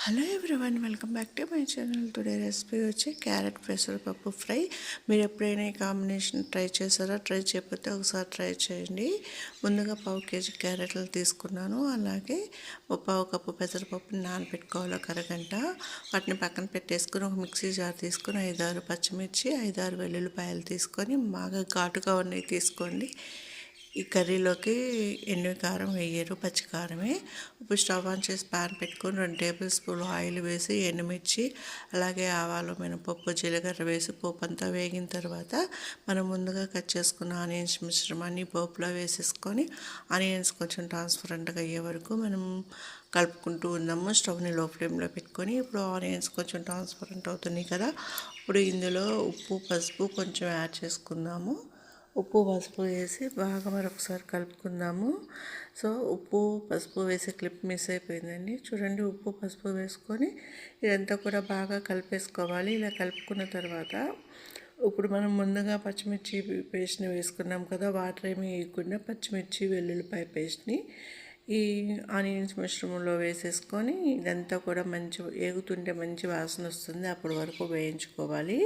Hello everyone, welcome back to my channel. Today recipe వచ్చి carrot పెసరపప్పు fry. మీరు ఎప్పుడైనా ఈ కాంబినేషన్ ట్రై చేశారా? ట్రై చేయకపోతే ఒకసారి ట్రై చేయండి. ముందుగా 1/2 కేజీ క్యారెట్లు తీసుకున్నాను. అలాగే ఒక 1/2 కప్పు పెసరపప్పుని నానబెట్టుకోవాలి ఒక అరగంట. వాటిని పక్కన పెట్టేసుకుని ఒక మిక్సీ జార్ తీసుకొని 5-6 పచ్చిమిర్చి, 5-6 వెల్లుల్లిపాయలు తీసుకొని బాగా ఘాటుగా ఉన్నవి తీసుకోండి. ఈ కర్రీలోకి ఎండు కారం వేయరు, పచ్చి కారమే. ఇప్పుడు స్టవ్ ఆన్ చేసి పాన్ పెట్టుకొని 2 టేబుల్ స్పూన్లు ఆయిల్ వేసి ఎండుమిర్చి, అలాగే ఆవాలు, మినపప్పు, జీలకర్ర వేసి పోపు అంతా వేగిన తర్వాత మనం ముందుగా కట్ చేసుకున్న ఆనియన్స్ మిశ్రమాన్ని పోపులో వేసేసుకొని ఆనియన్స్ కొంచెం ట్రాన్స్పరెంట్గా అయ్యే వరకు మనం కలుపుకుంటూ ఉందాము. స్టవ్ని లో ఫ్లేమ్లో పెట్టుకొని. ఇప్పుడు ఆనియన్స్ కొంచెం ట్రాన్స్పరెంట్ అవుతున్నాయి కదా, ఇప్పుడు ఇందులో ఉప్పు, పసుపు కొంచెం యాడ్ చేసుకుందాము. ఉప్పు, పసుపు వేసి బాగా మరొకసారి కలుపుకుందాము. సో ఉప్పు, పసుపు వేసే క్లిప్ మిస్ అయిపోయిందండి. చూడండి, ఉప్పు, పసుపు వేసుకొని ఇదంతా కూడా బాగా కలిపేసుకోవాలి. ఇలా కలుపుకున్న తర్వాత ఇప్పుడు మనం ముందుగా పచ్చిమిర్చి పేస్ట్ని వేసుకున్నాం కదా, వాటర్ ఏమీ వేయకుండా పచ్చిమిర్చి, వెల్లుల్లిపాయ పేస్ట్ని ఈ ఆనియన్స్ మిశ్రమంలో వేసేసుకొని ఇదంతా కూడా మంచి వేగుతుంటే మంచి వాసన వస్తుంది, అప్పటి వరకు వేయించుకోవాలి.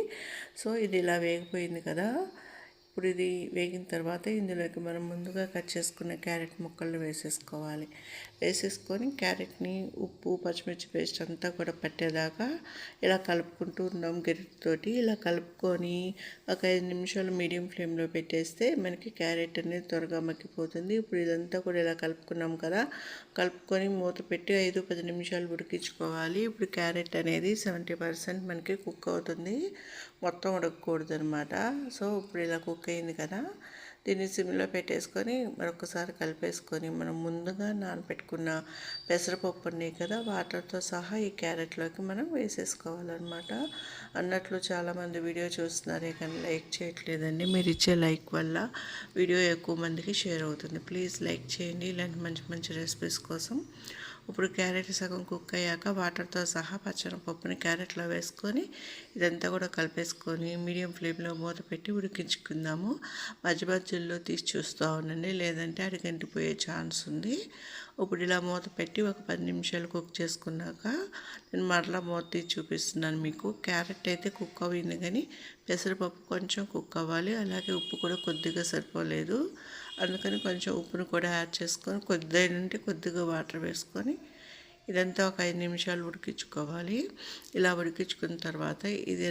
సో ఇది ఇలా వేగిపోయింది కదా, ఇప్పుడు ఇది వేగిన తర్వాత ఇందులోకి మనం ముందుగా కట్ చేసుకున్న క్యారెట్ ముక్కలు వేసేసుకోవాలి. వేసేసుకొని క్యారెట్ని ఉప్పు, పచ్చిమిర్చి పేస్ట్ అంతా కూడా పట్టేదాకా ఇలా కలుపుకుంటూ ఉందాం గరిటెతోటి. ఇలా కలుపుకొని ఒక 5 నిమిషాలు మీడియం ఫ్లేమ్లో పెట్టేస్తే మనకి క్యారెట్ అనేది త్వరగా మగ్గిపోతుంది. ఇప్పుడు ఇదంతా కూడా ఇలా కలుపుకున్నాం కదా, కలుపుకొని మూత పెట్టి 5-10 నిమిషాలు ఉడికించుకోవాలి. ఇప్పుడు క్యారెట్ అనేది 70% మనకి కుక్ అవుతుంది, మొత్తం ఉడకకూడదు అనమాట. సో ఇప్పుడు ఇలా కుక్ అయింది కదా, దీన్ని సిమ్లో పెట్టేసుకొని మరొకసారి కలిపేసుకొని మనం ముందుగా నానబెట్టుకున్న పెసరపప్పు ఉన్నాయి కదా, వాటర్తో సహా ఈ క్యారెట్లోకి మనం వేసేసుకోవాలన్నమాట. అన్నట్లు చాలామంది వీడియో చూస్తున్నారే కానీ లైక్ చేయట్లేదండి. మీరు ఇచ్చే లైక్ వల్ల వీడియో ఎక్కువ మందికి షేర్ అవుతుంది. ప్లీజ్ లైక్ చేయండి ఇలాంటి మంచి మంచి రెసిపీస్ కోసం. ఇప్పుడు క్యారెట్ సగం కుక్ అయ్యాక వాటర్తో సహా పచ్చనపప్పుని క్యారెట్లో వేసుకొని ఇదంతా కూడా కలిపేసుకొని మీడియం ఫ్లేమ్లో మూత పెట్టి ఉడికించుకుందాము. మధ్య మధ్యలో తీసి చూస్తూ ఉండండి, లేదంటే అడిగంటిపోయే ఛాన్స్ ఉంది. ఇప్పుడు ఇలా మూత పెట్టి ఒక 10 నిమిషాలు కుక్ చేసుకున్నాక నేను మరలా మూత తీసి చూపిస్తున్నాను మీకు. క్యారెట్ అయితే కుక్ అవ్వింది కానీ పెసరపప్పు కొంచెం కుక్ అవ్వాలి. అలాగే ఉప్పు కూడా కొద్దిగా సరిపోలేదు, అందుకని కొంచెం ఉప్పును కూడా యాడ్ చేసుకొని కొద్దిగా వాటర్ వేసుకొని ఇదంతా ఒక 5 నిమిషాలు ఉడికించుకోవాలి. ఇలా ఉడికించుకున్న తర్వాత ఇది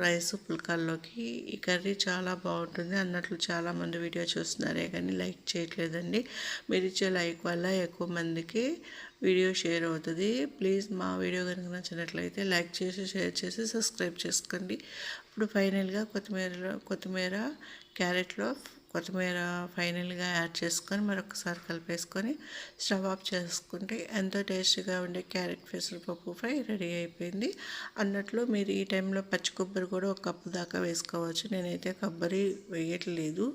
రైస్ పుల్కాల్లోకి ఈ కర్రీ చాలా బాగుంటుంది. అన్నట్లు చాలామంది వీడియో చూస్తున్నారే కానీ లైక్ చేయట్లేదండి. మీరు ఇచ్చే లైక్ వల్ల ఎక్కువ మందికి వీడియో షేర్ అవుతుంది. ప్లీజ్ మా వీడియో కనుక నచ్చినట్లయితే లైక్ చేసి, షేర్ చేసి, సబ్స్క్రైబ్ చేసుకోండి. ఇప్పుడు ఫైనల్గా కొత్తిమీర క్యారెట్లో కొత్తిమీర ఫైనల్గా యాడ్ చేసుకొని మరొకసారి కలిపేసుకొని స్టవ్ ఆఫ్ చేసుకుంటే ఎంతో టేస్టీగా ఉండే క్యారెట్ పెసరపప్పు ఫ్రై రెడీ అయిపోయింది. అన్నట్లు మీరు ఈ టైంలో పచ్చి కొబ్బరి కూడా 1 కప్పు దాకా వేసుకోవచ్చు. నేనైతే కొబ్బరి వేయట్లేదు.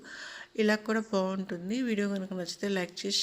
ఇలా కూడా బాగుంటుంది. వీడియో కనుక నచ్చితే లైక్ చేసి